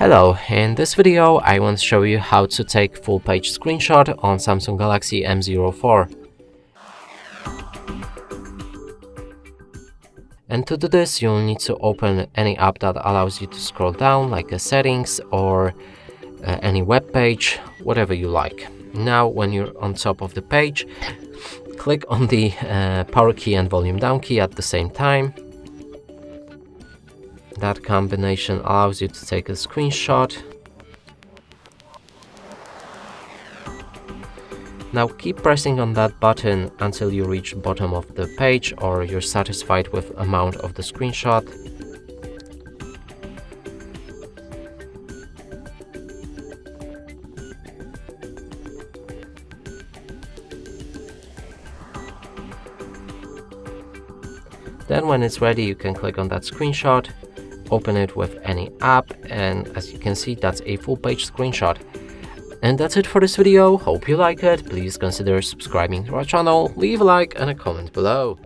Hello, in this video I want to show you how to take full page screenshot on Samsung Galaxy M04. And to do this you'll need to open any app that allows you to scroll down, like a settings or any web page, whatever you like. Now when you're on top of the page, click on the power key and volume down key at the same time. That combination allows you to take a screenshot. Now keep pressing on that button until you reach the bottom of the page or you're satisfied with the amount of the screenshot. Then when it's ready, you can click on that screenshot, open it with any app, and as you can see, that's a full page screenshot. And that's it for this video. Hope you like it. Please consider subscribing to our channel, leave a like and a comment below.